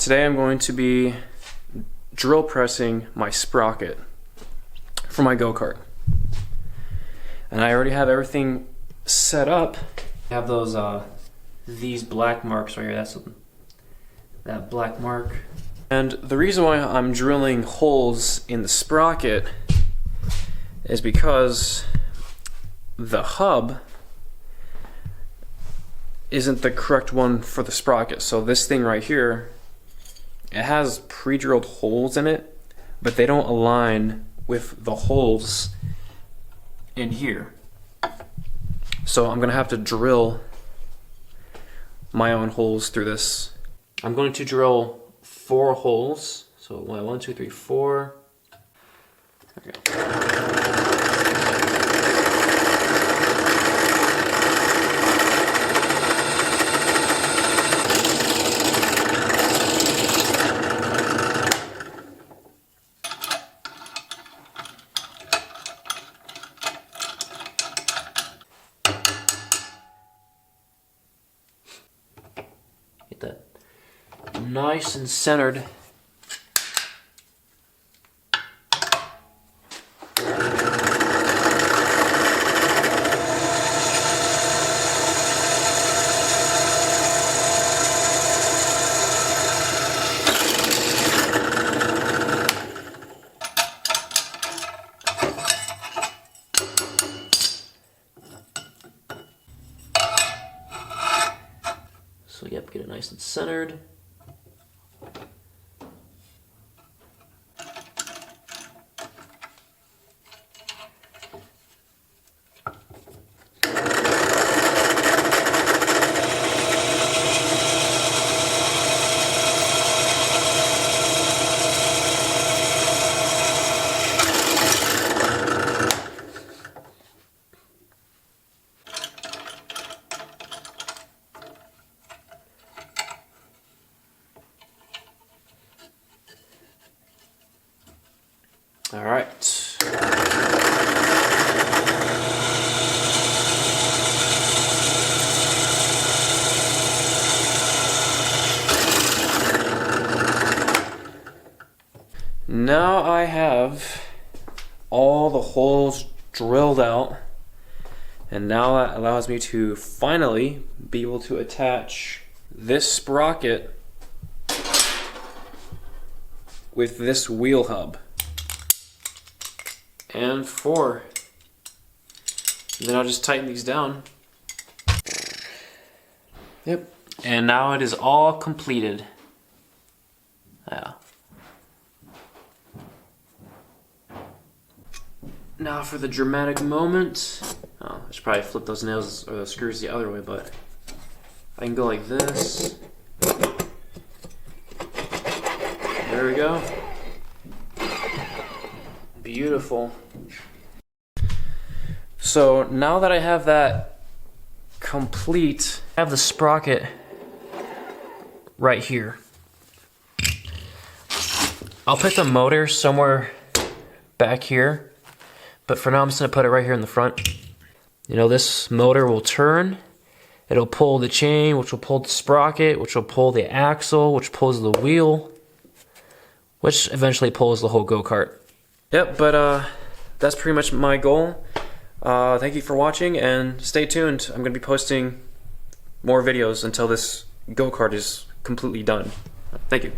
Today I'm going to be drill pressing my sprocket for my go-kart. And I already have everything set up. I have those these black marks right here. That's that black mark. And the reason why I'm drilling holes in the sprocket is because the hub isn't the correct one for the sprocket. So this thing right here, it has pre-drilled holes in it, but they don't align with the holes in here. So I'm gonna have to drill my own holes through this. I'm going to drill 4 holes. So 1, 2, 3, 4. Okay. Get that nice and centered. So yep, get it nice and centered. All right. Now I have all the holes drilled out, and now that allows me to finally be able to attach this sprocket with this wheel hub. And 4. And then I'll just tighten these down. Yep. And now it is all completed. Yeah. Now for the dramatic moment. Oh, I should probably flip those nails or those screws the other way, but I can go like this. There we go. Beautiful. So now that I have that complete, I have the sprocket right here. I'll put the motor somewhere back here, but for now I'm just gonna put it right here in the front. You know, this motor will turn, it'll pull the chain, which will pull the sprocket, which will pull the axle, which pulls the wheel, which eventually pulls the whole go-kart. Yep, but that's pretty much my goal. Thank you for watching, and stay tuned. I'm going to be posting more videos until this go-kart is completely done. Thank you.